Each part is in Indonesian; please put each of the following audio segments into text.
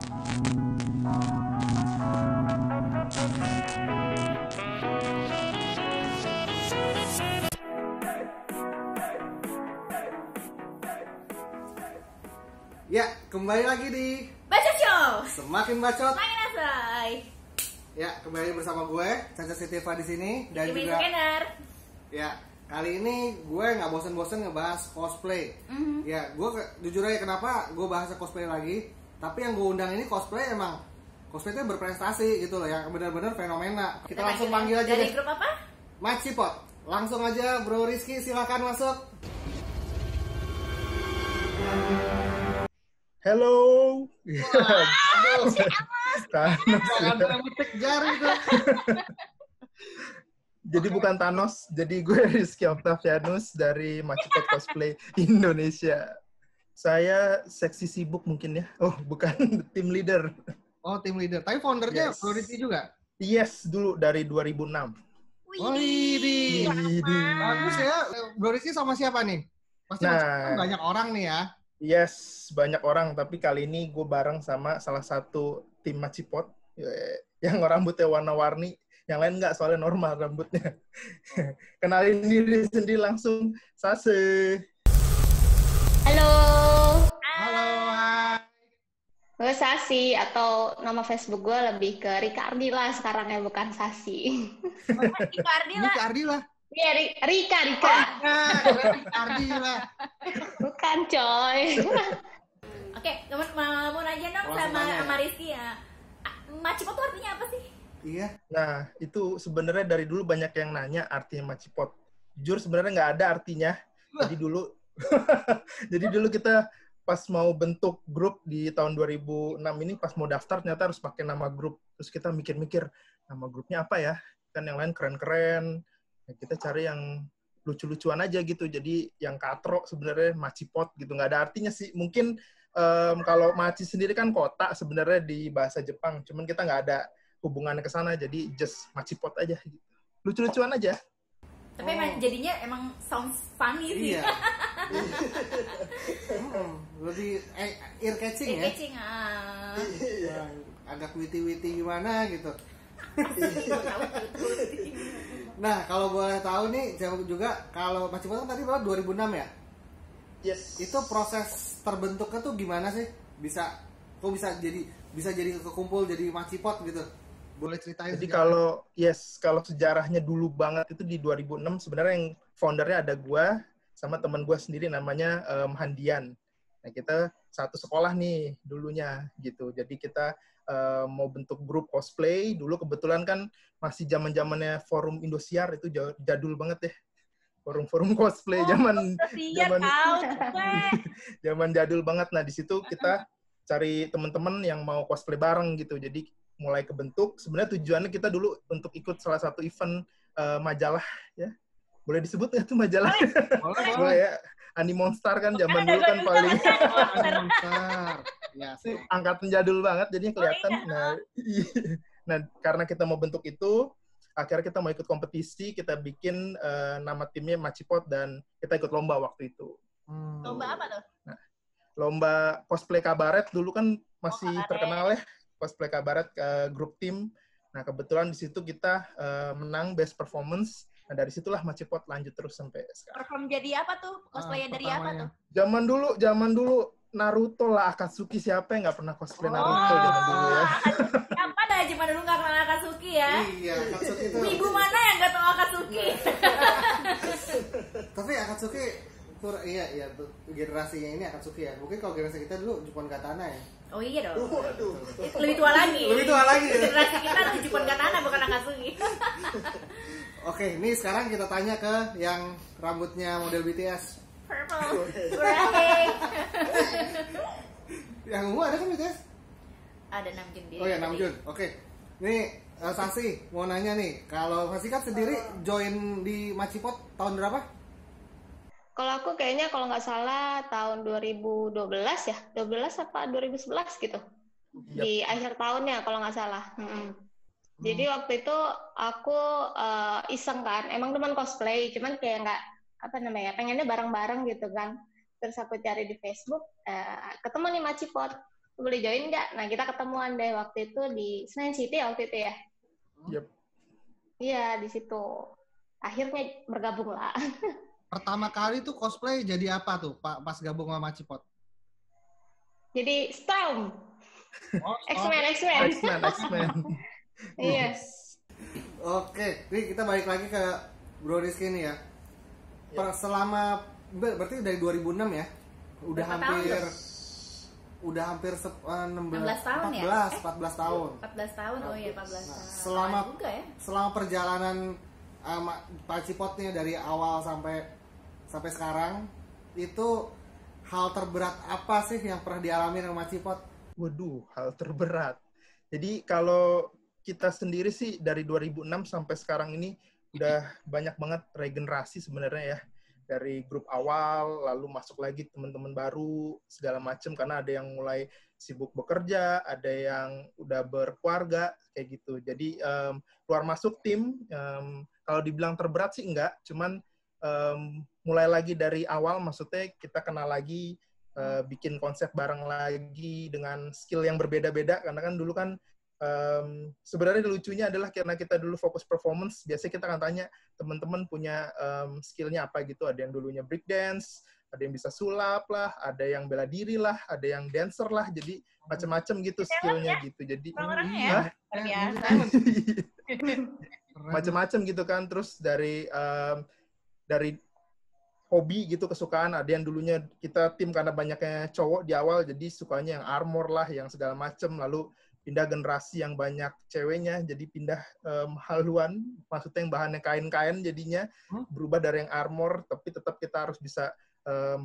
Ya, kembali lagi di Bacot Show. Semakin Bacot. Makin asai. Ya, kembali bersama gue, Caca Sitiva di sini dan Kimi juga Scanner. ya, kali ini gue nggak bosen-bosen ngebahas cosplay. Ya, gue jujur aja kenapa gue bahas cosplay lagi. Tapi yang gue undang ini cosplay emang cosplay itu berprestasi gitu loh, yang benar-benar fenomena. Kita langsung panggil aja dari deh. grup apa? Macipot. Langsung aja Bro Rizky, silakan masuk. Halo. Thanos. Jangan metik jari tuh. Jadi bukan Thanos, jadi gue Rizky Octavianus dari Macipot Cosplay Indonesia. Saya seksi sibuk mungkin ya. Oh, bukan tim leader. Oh, tim leader. Tapi foundernya Yes. Bro Rizky juga? Yes, dulu dari 2006. Oh, ini. Bagus ya. Bro Rizky sama siapa nih? Pasti Nah. banyak orang nih ya. Yes, banyak orang. Tapi kali ini gue bareng sama salah satu tim Macipot yang rambutnya warna-warni. Yang lain nggak, soalnya normal rambutnya. Kenalin diri sendiri langsung. Sase. Halo, Halo, hai. gue Sasi, atau nama Facebook gue lebih ke Rika Ardila sekarang ya, bukan Sasi. Ika Ardila. Ini Kak Ardila. Iya, Rika. Nah, Ardila. Bukan, coy. Oke, mau nanya dong Langsung sama tanya. Rizky ya. Macipot itu artinya apa sih? Iya. Nah, itu sebenarnya dari dulu banyak yang nanya artinya Macipot. Jujur sebenarnya nggak ada artinya. Jadi dulu kita pas mau bentuk grup di tahun 2006 ini, pas mau daftar ternyata harus pakai nama grup. Terus kita mikir-mikir, nama grupnya apa ya? Kan yang lain keren-keren. Ya, kita cari yang lucu-lucuan aja gitu. Jadi yang katro sebenarnya Macipot gitu. Nggak ada artinya sih. Mungkin kalau Maci sendiri kan kota sebenarnya di bahasa Jepang. Cuman kita nggak ada hubungannya ke sana. Jadi just Macipot aja gitu. Lucu-lucuan aja. Tapi emang jadinya emang sounds funny sih. Iya. Lebih ear catching ya. Catching. Wah, agak witty-witty gimana gitu. Nah, kalau boleh tahu nih, jawab juga kalau Macipot kan tadi berapa 2006 ya? Yes. Itu proses terbentuknya tuh gimana sih? Kok bisa jadi kekumpul jadi Macipot gitu? Boleh ceritain? Jadi sejarah? kalau sejarahnya dulu banget itu di 2006 sebenarnya yang foundernya ada gua sama teman gua sendiri namanya Handian. Nah, kita satu sekolah nih dulunya gitu. Jadi kita mau bentuk grup cosplay. Dulu kebetulan kan masih zaman-zamannya forum Indosiar, itu jadul banget ya. Forum-forum cosplay zaman zaman jadul banget. Nah, di situ kita cari teman-teman yang mau cosplay bareng gitu. Jadi mulai kebentuk. Sebenarnya tujuannya kita dulu untuk ikut salah satu event majalah ya. Boleh disebut nggak tuh majalah? Boleh ya. Animonstar kan zaman dulu kan paling Ya, angkatan jadul banget, jadinya kelihatan. Nah, karena kita mau bentuk itu, akhirnya kita mau ikut kompetisi, kita bikin nama timnya Macipot dan kita ikut lomba waktu itu. Lomba apa tuh? Nah, lomba cosplay kabaret dulu kan masih kabaret. terkenal ya, cosplay kabaret grup tim. Nah, kebetulan di situ kita menang best performance. Nah, dari situlah Macipot lanjut terus sampai sekarang. Perform jadi apa tuh? Cosplaynya dari apa tuh? Zaman dulu Naruto lah, Akatsuki, siapa yang nggak pernah cosplay Naruto zaman dulu ya. Siapa dah zaman dulu nggak kenal Akatsuki ya? Iya, Akatsuki itu. Wibu mana yang nggak tahu Akatsuki? Tapi Akatsuki iya tuh generasinya ini Akatsuki ya. Mungkin kalau generasi kita dulu Jepun Katana ya. Oh iya dong. Lebih tua lagi. Lebih tua lagi. Generasi kita tuh Jepun Katana bukan Akatsuki. Oke, nih sekarang kita tanya ke yang rambutnya model BTS. Purple. Hooray. Yang ungu ada kan BTS? Ada Namjoon dia. Oh ya, Namjoon. Oke. Nih, Sasi mau nanya nih, kalau Sasi kan sendiri join di Macipot tahun berapa? Kalau aku kayaknya kalau nggak salah tahun 2012 ya, 12 apa 2011 gitu. Di akhir tahunnya kalau nggak salah. Jadi waktu itu aku iseng kan, emang teman cosplay, cuman kayak nggak pengennya bareng-bareng gitu kan. Terus aku cari di Facebook, ketemu nih Macipot. boleh join nggak? Nah kita ketemuan deh waktu itu di Senayan City waktu itu ya. Yep. Iya di situ. Akhirnya bergabung lah. Pertama kali tuh cosplay jadi apa tuh Pak pas gabung sama Macipot? Jadi Storm. Oh, X-Men. X-Men. Iya. Oke, nih kita balik lagi ke Bro Rizky nih ya. Selama berarti dari 2006 ya? Udah Berapa hampir tahun? udah hampir 16 tahun ya? 14 tahun. 14 tahun, oh iya 14 tahun. Selama Lama juga ya. selama perjalanan Macipotnya dari awal sampai sekarang itu hal terberat apa sih yang pernah dialami sama Macipot? Waduh, hal terberat. Jadi kalau kita sendiri sih dari 2006 sampai sekarang ini udah banyak banget regenerasi sebenarnya ya. Dari grup awal, lalu masuk lagi teman-teman baru, segala macam, karena ada yang mulai sibuk bekerja, ada yang udah berkeluarga, kayak gitu. Jadi keluar masuk tim, kalau dibilang terberat sih enggak, cuman mulai lagi dari awal, maksudnya kita kenal lagi, bikin konsep bareng lagi dengan skill yang berbeda-beda, karena kan dulu kan sebenarnya lucunya adalah karena kita dulu fokus performance, biasanya kita akan tanya teman-teman punya skillnya apa gitu, ada yang dulunya break dance, ada yang bisa sulap lah, ada yang bela diri lah, ada yang dancer lah, jadi macam-macam gitu skillnya gitu. Jadi Orangnya ya, macam-macam gitu kan. Terus dari hobi gitu, kesukaan, ada yang dulunya kita tim karena banyaknya cowok di awal, jadi sukanya yang armor lah, yang segala macam, lalu pindah generasi yang banyak ceweknya, jadi pindah haluan, maksudnya yang bahannya kain-kain jadinya, berubah dari yang armor, tapi tetap kita harus bisa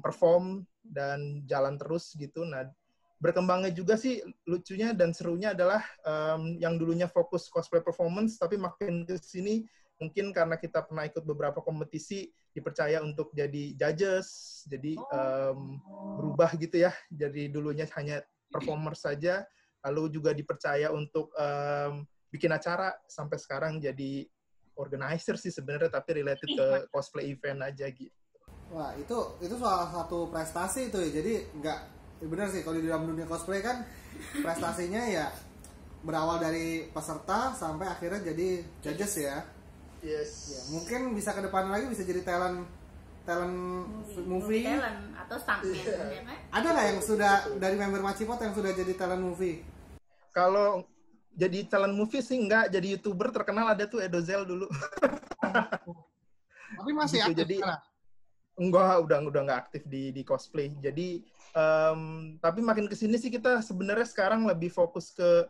perform dan jalan terus gitu. Nah, berkembangnya juga sih lucunya dan serunya adalah yang dulunya fokus cosplay performance, tapi makin ke sini mungkin karena kita pernah ikut beberapa kompetisi, dipercaya untuk jadi judges, jadi berubah gitu ya, jadi dulunya hanya performer saja, lalu juga dipercaya untuk bikin acara, sampai sekarang jadi organizer sih sebenarnya, tapi related ke cosplay event aja gitu. Wah, itu salah satu prestasi itu ya. Jadi nggak benar sih kalau di dalam dunia cosplay kan prestasinya ya berawal dari peserta sampai akhirnya jadi judges ya. Yes. Ya, mungkin bisa ke depan lagi bisa jadi talent movie. Talent atau stuntman ya kan? Ada nggak yang sudah dari member Macipot yang sudah jadi talent movie? Kalau jadi talent movie sih enggak, jadi YouTuber terkenal ada tuh Edozel dulu. Tapi masih gitu, aktif jadi sekarang? enggak, udah nggak aktif di cosplay. Jadi tapi makin kesini sih kita sebenarnya sekarang lebih fokus ke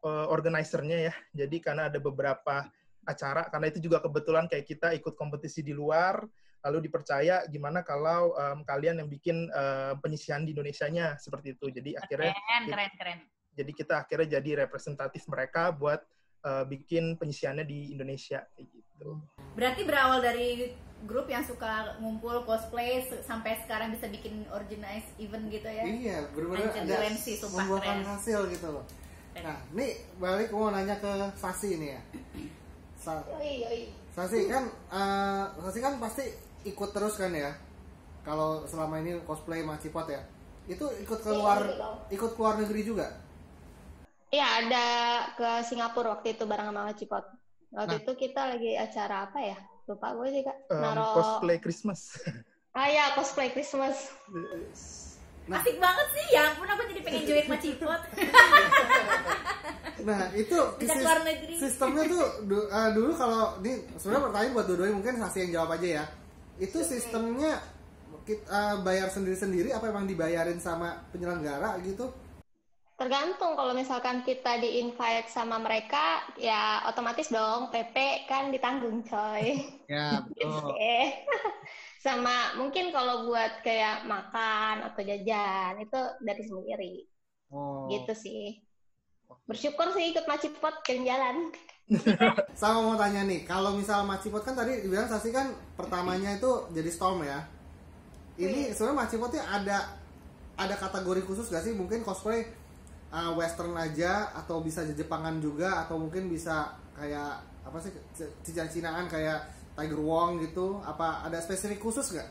organizer-nya ya. Jadi karena ada beberapa acara, karena itu juga kebetulan kayak kita ikut kompetisi di luar, lalu dipercaya gimana kalau kalian yang bikin penyisihan di Indonesianya seperti itu. Jadi akhirnya Keren. jadi kita akhirnya jadi representatif mereka buat bikin penyisihannya di Indonesia kayak gitu. Berarti berawal dari grup yang suka ngumpul cosplay sampai sekarang bisa bikin organize event gitu ya? Iya, benar-benar Anjir, ada keren sih, sumpah membuahkan keren. hasil gitu loh. Nah, nih balik mau nanya ke Sasi nih ya. Sasi kan pasti ikut terus kan ya. Kalau selama ini cosplay Macipot ya. Itu ikut keluar negeri juga? Iya, ada ke Singapura waktu itu bareng sama Macipot. Waktu itu kita lagi acara apa ya? Lupa gue sih, Kak. Cosplay Christmas. Ya, cosplay Christmas. Asik banget sih, ya ampun aku jadi pengen join Macipot. Nah, itu Bisa keluar negeri. sistemnya tuh dulu kalau ini sebenarnya pertanyaan buat dua-duanya, mungkin Sasi yang jawab aja ya. Itu sistemnya kita bayar sendiri-sendiri apa emang dibayarin sama penyelenggara gitu? Tergantung, kalau misalkan kita di-invite sama mereka, ya otomatis dong PP kan ditanggung, coy. Ya, betul. Sama mungkin kalau buat kayak makan atau jajan, itu dari sendiri. Oh. Gitu sih. Bersyukur sih ikut Macipot jalan-jalan. Sama mau tanya nih, kalau misal Macipot kan tadi dibilang Sasi kan pertamanya itu jadi Storm ya. Ini sebenarnya Macipotnya ada kategori khusus gak sih? Mungkin cosplay western aja atau bisa Jepangan juga atau mungkin bisa kayak apa sih Cina-Cinaan kayak Tiger Wong gitu, apa ada spesifik khusus nggak?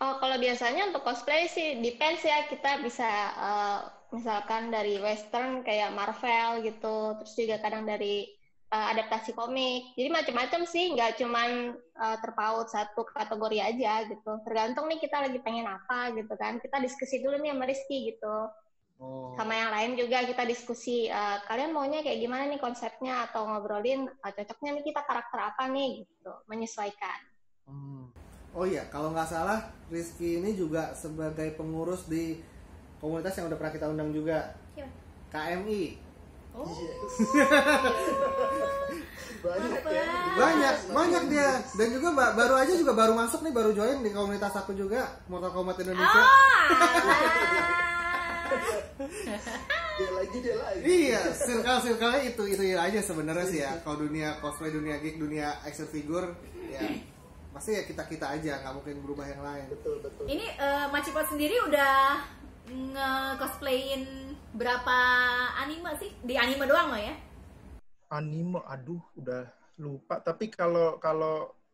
Oh, kalau biasanya untuk cosplay sih depends ya, kita bisa misalkan dari western kayak Marvel gitu, terus juga kadang dari adaptasi komik. Jadi macam-macam sih, nggak cuman terpaut satu kategori aja gitu. Tergantung nih kita lagi pengen apa gitu kan. Kita diskusi dulu nih sama Rizky gitu. Sama yang lain juga kita diskusi, kalian maunya kayak gimana nih konsepnya, atau ngobrolin cocoknya nih kita karakter apa nih gitu, menyesuaikan. Oh iya, kalau nggak salah Rizky ini juga sebagai pengurus di komunitas yang udah pernah kita undang juga, KMI. Oh. banyak dia, dan juga baru masuk nih, baru join di komunitas aku juga, Mortal Kombat Indonesia. Dia lagi. Iya, circle-nya itu aja sebenarnya sih ya. Kalau dunia cosplay, dunia geek, dunia action figure, ya pasti ya kita aja, nggak mungkin berubah yang lain. Betul. Ini Macipot sendiri udah nge-cosplayin berapa anime sih? Di anime doang loh ya? Anime, aduh udah lupa. Tapi kalau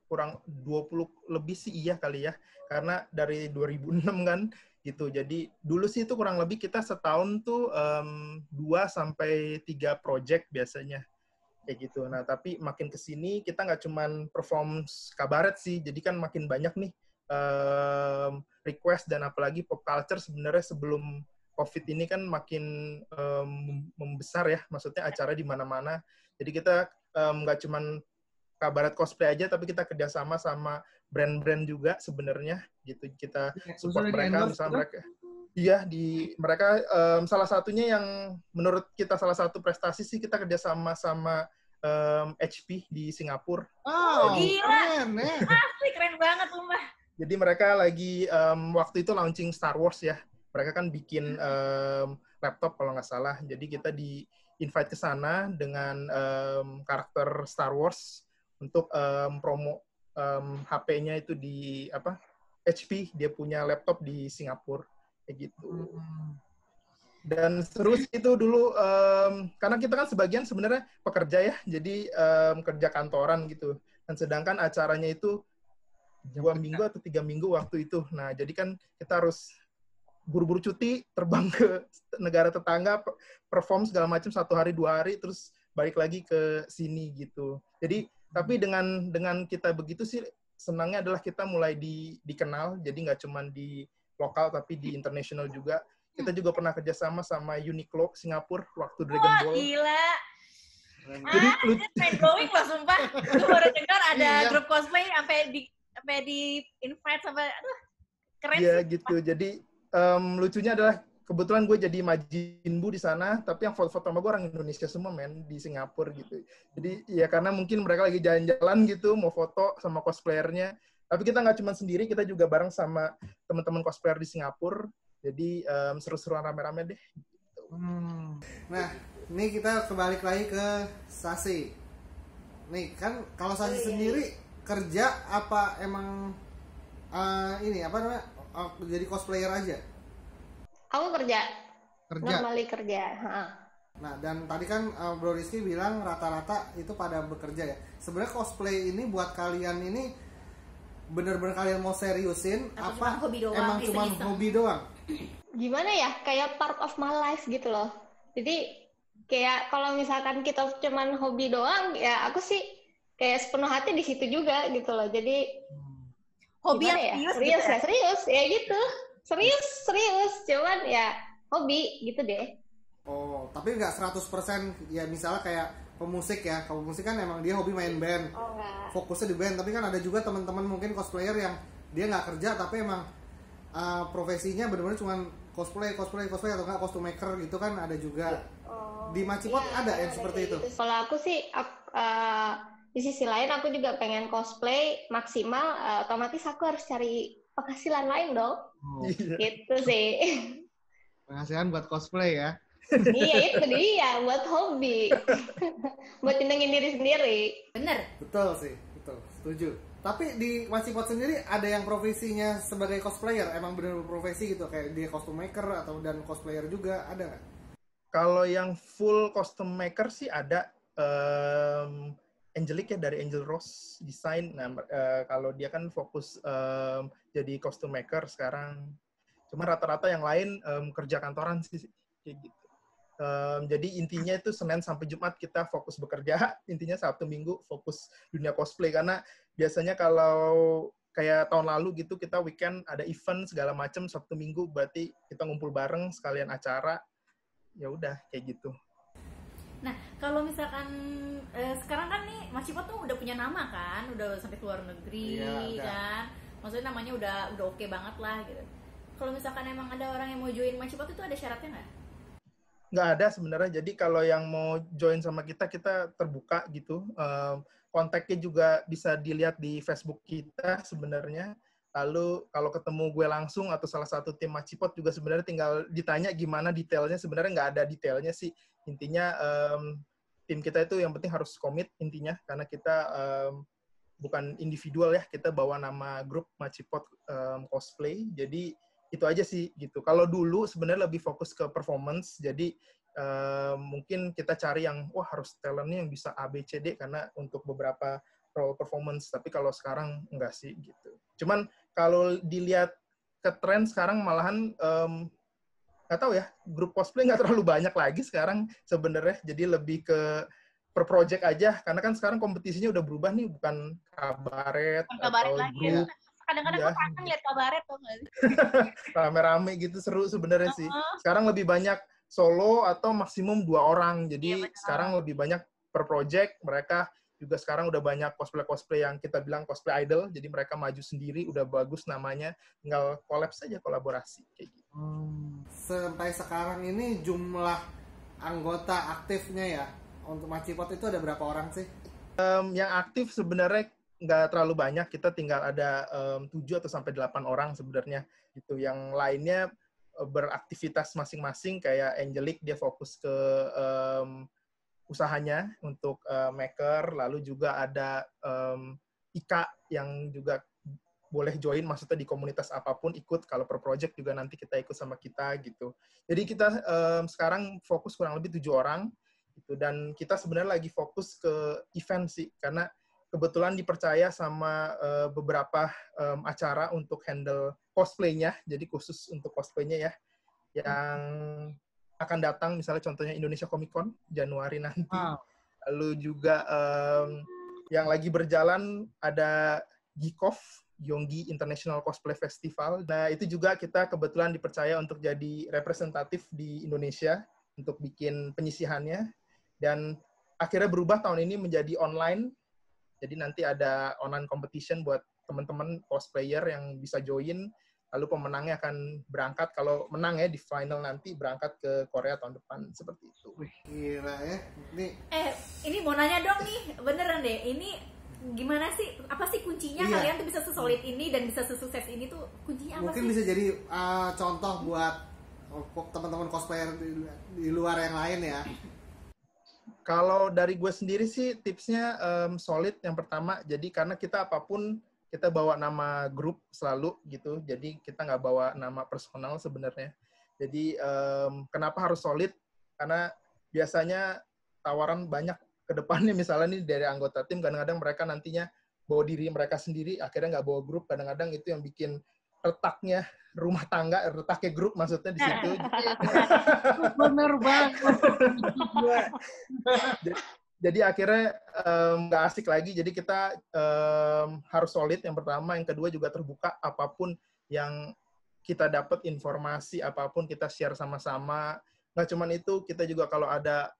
kurang 20 lebih sih iya kali ya. Karena dari 2006 kan gitu. Jadi dulu sih itu kurang lebih kita setahun tuh 2-3 project biasanya. Kayak gitu. Nah, tapi makin kesini kita nggak cuman perform kabaret sih. Jadi kan makin banyak nih request, dan apalagi pop culture sebenarnya sebelum COVID ini kan makin membesar ya, maksudnya acara di mana-mana. Jadi kita nggak cuman kabaret cosplay aja, tapi kita kerjasama sama brand-brand juga sebenarnya gitu. Kita support mereka, misalnya mereka. Iya, mereka salah satunya yang menurut kita salah satu prestasi sih, kita kerjasama sama HP di Singapura. Oh, gila. Asli keren banget Mbak. Jadi mereka lagi waktu itu launching Star Wars ya. Mereka kan bikin laptop kalau nggak salah. Jadi kita di-invite ke sana dengan karakter Star Wars untuk promo HP-nya itu di HP. Dia punya laptop di Singapura kayak gitu. Dan seru itu dulu karena kita kan sebagian sebenarnya pekerja ya. Jadi kerja kantoran gitu. Dan sedangkan acaranya itu 2 minggu atau 3 minggu waktu itu. Nah, jadi kan kita harus buru-buru cuti, terbang ke negara tetangga, perform segala macam 1 hari 2 hari, terus balik lagi ke sini gitu. Jadi, tapi dengan kita begitu sih, senangnya adalah kita mulai dikenal, jadi nggak cuma di lokal, tapi di international juga. Kita juga pernah kerjasama sama Uniqlo Singapura waktu Dragon Ball. Gila. Jadi mind blowing loh, sumpah. Gue baru dengar ada grup cosplay sampai di invite sama, aduh, keren. Iya sih. gitu. Jadi lucunya adalah kebetulan gue jadi Majinbu di sana, tapi yang foto-foto sama gue orang Indonesia semua di Singapura gitu. Jadi ya karena mungkin mereka lagi jalan-jalan gitu, mau foto sama cosplayernya. Tapi kita nggak cuma sendiri, kita juga bareng sama teman-teman cosplayer di Singapura. Jadi seru-seruan rame-rame deh. Nah, ini kita kebalik lagi ke Sasi. Nih kan kalau Sasi sendiri kerja apa emang ini apa namanya jadi cosplayer aja? Aku kerja. Normally kerja. Nah, dan tadi kan Bro Rizky bilang rata-rata itu pada bekerja ya. Sebenarnya cosplay ini buat kalian ini bener-bener kalian mau seriusin apa hobi doang, emang cuma hobi doang? Gimana ya, kayak part of my life gitu loh. Jadi kayak kalau misalkan kita cuman hobi doang, ya aku sih kayak sepenuh hati di situ juga gitu loh. Jadi hobi yang serius ya gitu. Serius, cuman ya hobi gitu deh. Oh, tapi nggak 100% ya, misalnya kayak pemusik ya. Kalau pemusik kan emang dia hobi main band. Oh, enggak. Fokusnya di band, tapi kan ada juga teman-teman mungkin cosplayer yang dia nggak kerja tapi emang profesinya benar-benar cuma cosplay atau enggak costume maker gitu kan ada juga. Di Macipot ada yang seperti itu. Kalau aku sih di sisi lain aku juga pengen cosplay maksimal, otomatis aku harus cari penghasilan lain dong. Gitu sih. Penghasilan buat cosplay ya. Iya, itu dia, buat hobi. Buat nyenengin diri sendiri. Bener. Betul sih, betul, setuju. Tapi di Macipot sendiri ada yang profesinya sebagai cosplayer, emang bener profesi gitu, kayak dia costume maker atau dan cosplayer juga, ada nggak? Kalau yang full costume maker sih ada Angelic ya, dari Angel Rose Design. Nah, kalau dia kan fokus jadi costume maker sekarang. Cuma rata-rata yang lain kerja kantoran sih. kayak gitu. Jadi intinya itu Senin sampai Jumat kita fokus bekerja, intinya Sabtu Minggu fokus dunia cosplay, karena biasanya kalau kayak tahun lalu gitu kita weekend ada event segala macam, Sabtu Minggu berarti kita ngumpul bareng sekalian acara, ya udah kayak gitu. Nah, kalau misalkan sekarang kan nih Mas Cipot tuh udah punya nama kan, udah sampai keluar negeri kan, maksudnya namanya udah oke banget lah gitu. Kalau misalkan emang ada orang yang mau join Mas Cipot itu ada syaratnya nggak? Nggak ada sebenarnya, jadi kalau yang mau join sama kita terbuka gitu. Kontaknya juga bisa dilihat di Facebook kita sebenarnya. Lalu kalau ketemu gue langsung atau salah satu tim Macipot juga sebenarnya tinggal ditanya gimana detailnya. Sebenarnya nggak ada detailnya sih. Intinya tim kita itu yang penting harus komit intinya, karena kita bukan individual ya, kita bawa nama grup Macipot Cosplay. Jadi itu aja sih gitu. Kalau dulu sebenarnya lebih fokus ke performance, jadi mungkin kita cari yang harus talentnya yang bisa A, B, C, D karena untuk beberapa role performance. Tapi kalau sekarang enggak sih gitu. Cuman kalau dilihat ke tren sekarang malahan nggak tahu ya, grup cosplay nggak terlalu banyak lagi sekarang sebenarnya. Jadi lebih ke per project aja, karena kan sekarang kompetisinya udah berubah nih, bukan kabaret atau lagi, grup. Kadang-kadang gue kangen lihat kabaret tuh. Rame-rame gitu, seru sebenarnya sih. Sekarang lebih banyak solo atau maksimum 2 orang. Jadi sekarang lebih banyak per project. Mereka juga sekarang udah banyak cosplay yang kita bilang cosplay idol. Jadi mereka maju sendiri, udah bagus namanya. Tinggal collab saja, kolaborasi kayak gitu. Sampai sekarang ini jumlah anggota aktifnya ya untuk Macipot itu ada berapa orang sih? Yang aktif sebenarnya nggak terlalu banyak, kita tinggal ada 7 atau sampai 8 orang sebenarnya gitu. Yang lainnya beraktivitas masing-masing, kayak Angelic dia fokus ke usahanya untuk maker, lalu juga ada Ika yang juga boleh join, maksudnya di komunitas apapun ikut, kalau per project juga nanti kita ikut sama kita gitu. Jadi kita sekarang fokus kurang lebih 7 orang gitu, dan kita sebenarnya lagi fokus ke event sih, karena kebetulan dipercaya sama beberapa acara untuk handle cosplaynya, jadi khusus untuk cosplaynya ya, yang akan datang, misalnya contohnya Indonesia Comic Con Januari nanti. Lalu juga yang lagi berjalan ada Geekov, Yonggi International Cosplay Festival. Nah, itu juga kita kebetulan dipercaya untuk jadi representatif di Indonesia untuk bikin penyisihannya, dan akhirnya berubah tahun ini menjadi online. Jadi nanti ada online competition buat teman-teman cosplayer yang bisa join, lalu pemenangnya akan berangkat, kalau menang ya di final nanti berangkat ke Korea tahun depan, seperti itu. Wih, gila ya. Ini mau nanya dong nih, beneran deh, ini gimana sih, apa sih kuncinya kalian tuh bisa sesolid ini dan bisa sesukses ini tuh, kuncinya apa mungkin sih? Mungkin bisa jadi contoh buat teman-teman cosplayer di luar yang lain ya. Kalau dari gue sendiri sih tipsnya solid yang pertama. Jadi karena kita apapun kita bawa nama grup selalu gitu. Jadi kita nggak bawa nama personal sebenarnya. Jadi kenapa harus solid? Karena biasanya tawaran banyak ke depannya, misalnya nih dari anggota tim, kadang-kadang mereka nantinya bawa diri mereka sendiri, akhirnya nggak bawa grup. Kadang-kadang itu yang bikin retaknya rumah tangga, retaknya grup maksudnya di situ. Bener banget. Jadi akhirnya nggak asik lagi. Jadi kita harus solid yang pertama. Yang kedua juga terbuka, apapun yang kita dapat informasi, apapun kita share sama-sama. Nggak cuman itu, kita juga kalau ada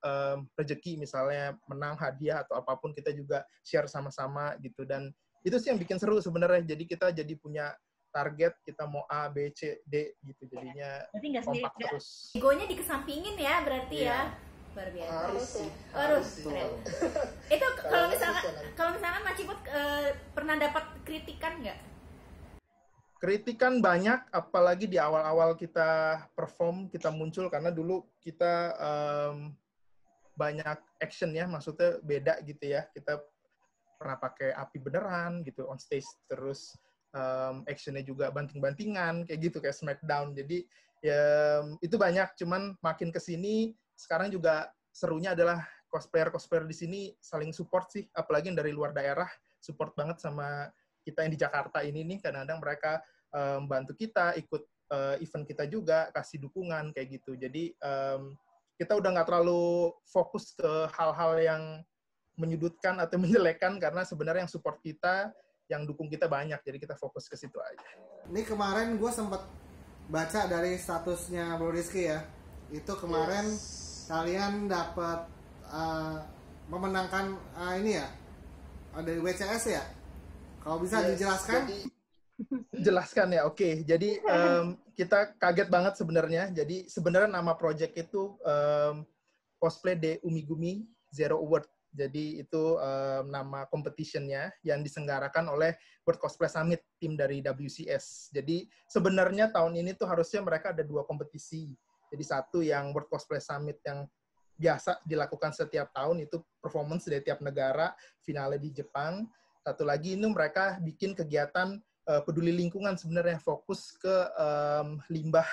rezeki misalnya menang hadiah atau apapun, kita juga share sama-sama gitu. Dan itu sih yang bikin seru sebenarnya. Jadi kita jadi punya target, kita mau A, B, C, D gitu, jadinya kompak terus. Egonya dikesampingin ya berarti ya. Luar biasa. Harus. Itu kalau misalkan Macipot pernah dapat kritikan nggak? Kritikan banyak, apalagi di awal-awal kita perform, kita muncul, karena dulu kita banyak action ya, maksudnya beda gitu ya. Kita pernah pakai api beneran gitu on stage, terus actionnya juga banting-bantingan kayak gitu, kayak Smackdown. Jadi ya itu banyak, cuman makin kesini sekarang juga serunya adalah cosplayer di sini saling support sih, apalagi yang dari luar daerah support banget sama kita yang di Jakarta ini nih. Kadang-kadang mereka bantu kita ikut event kita juga, kasih dukungan kayak gitu. Jadi kita udah nggak terlalu fokus ke hal-hal yang menyudutkan atau menjelekkan, karena sebenarnya yang support kita, yang dukung kita banyak, jadi kita fokus ke situ aja. Ini kemarin gue sempat baca dari statusnya Bro Rizky ya, itu kemarin kalian dapat memenangkan ini ya dari WCS ya, kalau bisa dijelaskan. Jelaskan ya, oke. Jadi kita kaget banget sebenarnya. Jadi sebenarnya nama project itu Cosplay de Umigumi Zero Award. Jadi itu nama competition-nya yang diselenggarakan oleh World Cosplay Summit, tim dari WCS. Jadi sebenarnya tahun ini tuh harusnya mereka ada 2 kompetisi. Jadi satu yang World Cosplay Summit yang biasa dilakukan setiap tahun, itu performance dari tiap negara, finalnya di Jepang. Satu lagi ini mereka bikin kegiatan peduli lingkungan, sebenarnya fokus ke limbah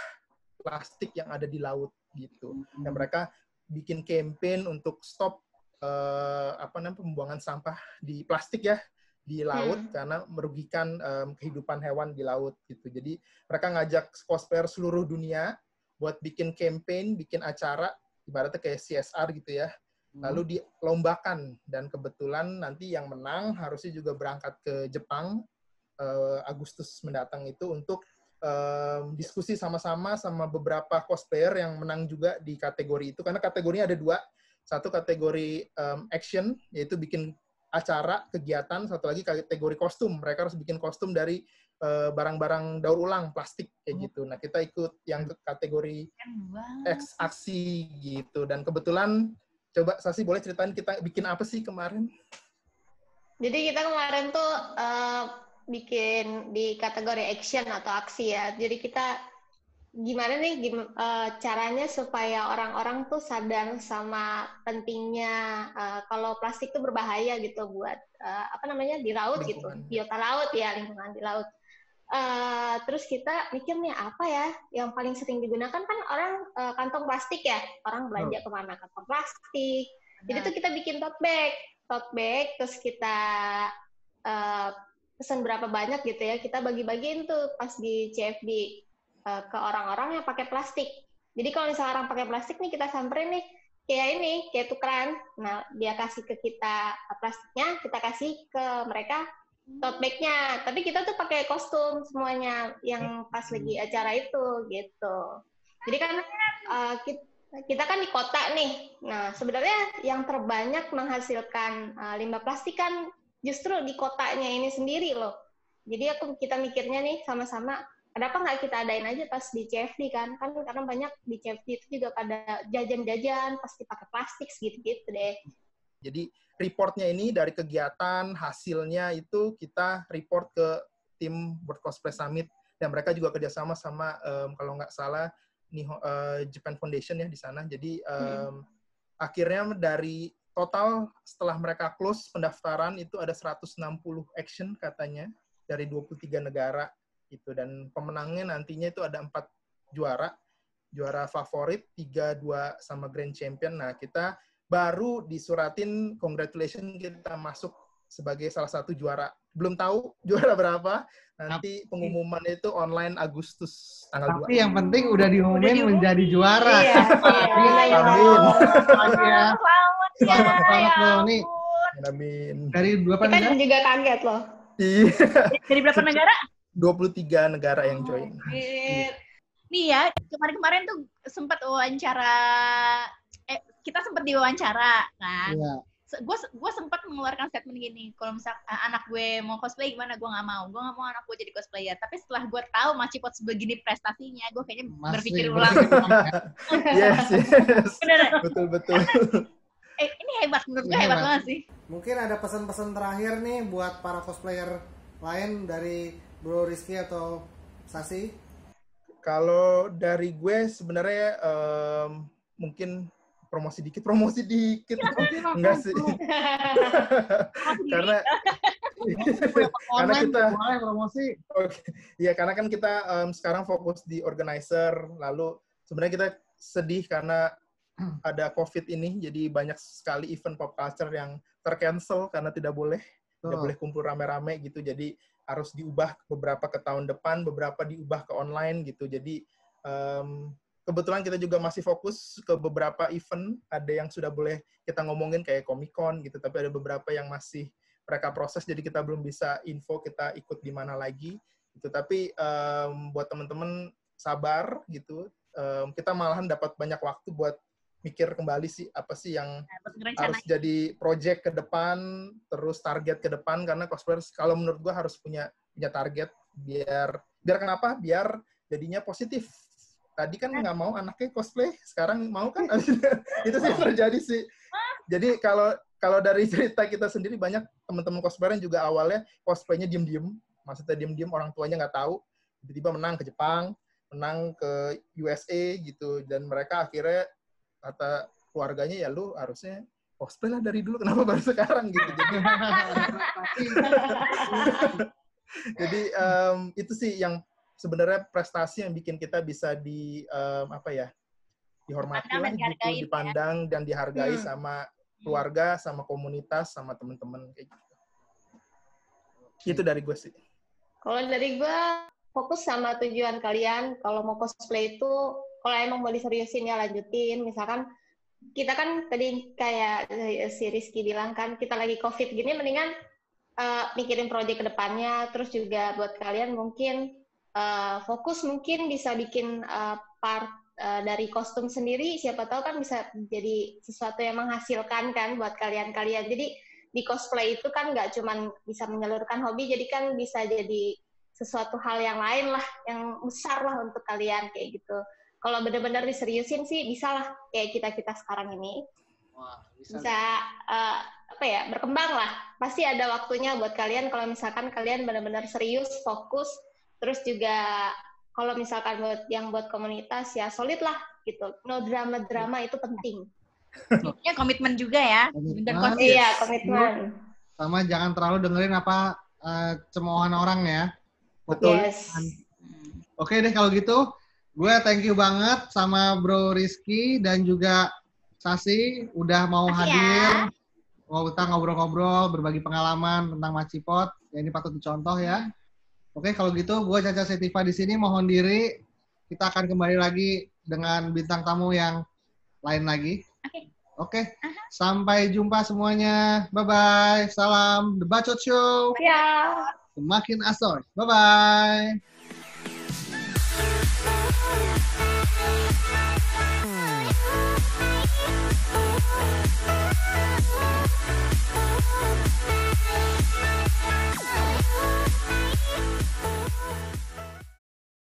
plastik yang ada di laut gitu. Dan mereka bikin campaign untuk stop pembuangan sampah di plastik ya di laut karena merugikan kehidupan hewan di laut gitu. Jadi mereka ngajak cosplayer seluruh dunia buat bikin campaign, bikin acara ibaratnya kayak CSR gitu ya. Lalu dilombakan, dan kebetulan nanti yang menang harusnya juga berangkat ke Jepang Agustus mendatang itu untuk diskusi sama-sama sama beberapa cosplayer yang menang juga di kategori itu, karena kategorinya ada 2. Satu kategori action, yaitu bikin acara, kegiatan. Satu lagi kategori kostum, mereka harus bikin kostum dari barang-barang daur ulang, plastik, kayak gitu. Nah, kita ikut yang kategori aksi gitu. Dan kebetulan, coba Sasi boleh ceritain kita bikin apa sih kemarin? Jadi kita kemarin tuh bikin di kategori action atau aksi ya. Jadi kita gimana nih caranya supaya orang-orang tuh sadar sama pentingnya kalau plastik tuh berbahaya gitu buat di laut lingkungan. Gitu, biota laut ya, lingkungan di laut. Terus kita mikir nih apa ya yang paling sering digunakan, kan orang kantong plastik ya, orang belanja kemana kantong plastik. Jadi tuh kita bikin tote bag, terus kita pesan berapa banyak gitu ya, kita bagi-bagiin tuh pas di CFD ke orang-orang yang pakai plastik. Jadi kalau misalnya orang pakai plastik nih, kita samperin nih, kayak tukeran. Nah, dia kasih ke kita plastiknya, kita kasih ke mereka tote bag-nya. Tapi kita tuh pakai kostum semuanya yang pas lagi acara itu gitu. Jadi kan kita kan di kota nih. Nah, sebenarnya yang terbanyak menghasilkan limbah plastik kan justru di kotanya ini sendiri loh. Jadi kita mikirnya nih sama-sama, kenapa nggak kita adain aja pas di CFD kan karena banyak di CFD itu juga pada jajan-jajan pasti pakai plastik gitu deh. Jadi reportnya ini dari kegiatan, hasilnya itu kita report ke tim World Cosplay Summit, dan mereka juga kerjasama sama kalau nggak salah Japan Foundation ya di sana. Jadi akhirnya dari total setelah mereka close pendaftaran itu ada 160 action katanya dari 23 negara gitu, dan pemenangnya nantinya itu ada 4 juara favorit, 3, 2 sama grand champion. Nah, kita baru disuratin congratulations kita masuk sebagai salah satu juara. Belum tahu juara berapa, nanti pengumumannya itu online Agustus tanggal 2. Tapi yang penting udah diumumin menjadi juara. Iya. Amin. Selamat banget loh nih. Amin. Dari berapa negara? Kita juga kaget loh. Iya. Dari berapa negara? 23 negara yang join. Nih ya, kemarin-kemarin tuh sempat wawancara, kita sempat diwawancara kan. Iya. Gue sempat mengeluarkan statement gini, kalau misal anak gue mau cosplay gimana, gue nggak mau anak gue jadi cosplayer. Tapi setelah gue tahu Macipot begini prestasinya, gue kayaknya berpikir ulang. Yes. Betul. Ini hebat, menurut gue hebat banget sih. Mungkin ada pesan-pesan terakhir nih buat para cosplayer lain dari Bro Rizky atau Sasi? Kalau dari gue sebenarnya mungkin promosi dikit. Enggak sih. karena kita promosi. Ya, karena kan kita sekarang fokus di organizer, lalu sebenarnya kita sedih karena ada COVID ini, jadi banyak sekali event pop culture yang tercancel karena tidak boleh kumpul rame-rame gitu. Jadi harus diubah beberapa ke tahun depan, beberapa diubah ke online gitu. Jadi kebetulan kita juga masih fokus ke beberapa event, ada yang sudah boleh kita ngomongin kayak Comic-Con gitu, tapi ada beberapa yang masih mereka proses, jadi kita belum bisa info kita ikut di mana lagi gitu. Tapi buat teman-teman sabar gitu, kita malahan dapat banyak waktu buat mikir kembali sih apa sih yang harus jadi project ke depan, terus target ke depan, karena cosplayers kalau menurut gua harus punya target biar kenapa? Biar jadinya positif. Tadi kan nggak mau anaknya cosplay, sekarang mau kan? Itu sih yang terjadi sih. Jadi kalau dari cerita kita sendiri, banyak teman-teman cosplayer yang juga awalnya cosplaynya diem-diem, maksudnya diem-diem, orang tuanya nggak tahu, tiba-tiba menang ke Jepang, menang ke USA gitu, dan mereka akhirnya kata keluarganya, ya lu harusnya cosplay lah dari dulu, kenapa baru sekarang gitu. Jadi itu sih yang sebenarnya prestasi yang bikin kita bisa dihormati lah gitu, dipandang dan dihargai sama keluarga, sama komunitas, sama teman-teman kayak gitu. Itu dari gue sih. Kalau dari gue, fokus sama tujuan kalian. Kalau mau cosplay itu, kalau emang mau diseriusin ya lanjutin. Misalkan kita kan tadi kayak si Rizky bilang kan, kita lagi COVID gini, mendingan mikirin proyek ke depannya. Terus juga buat kalian mungkin fokus mungkin bisa bikin part dari kostum sendiri, siapa tahu kan bisa jadi sesuatu yang menghasilkan kan buat kalian-kalian. Jadi di cosplay itu kan nggak cuma bisa menyalurkan hobi, jadi kan bisa jadi sesuatu hal yang lain lah, yang besar lah untuk kalian kayak gitu. Kalau benar-benar diseriusin sih bisa lah kayak kita sekarang ini. Wah, bisa berkembang lah. Pasti ada waktunya buat kalian kalau misalkan kalian benar-benar serius, fokus. Terus juga kalau misalkan buat komunitas ya solid lah gitu. No drama itu penting. Ya komitmen juga ya. Iya, komitmen. Sama jangan terlalu dengerin apa cemoohan orang ya. Betul. Yes. Oke deh kalau gitu, gue thank you banget sama Bro Rizky dan juga Sasi udah mau hadir. Kita ngobrol-ngobrol, berbagi pengalaman tentang Macipot. Ya, ini patut dicontoh ya. Oke, kalau gitu gue Caca Setiva di sini mohon diri. Kita akan kembali lagi dengan bintang tamu yang lain lagi. Oke. Sampai jumpa semuanya. Bye-bye. Salam The Bacot Show. Ya. Semakin asoy. Bye-bye.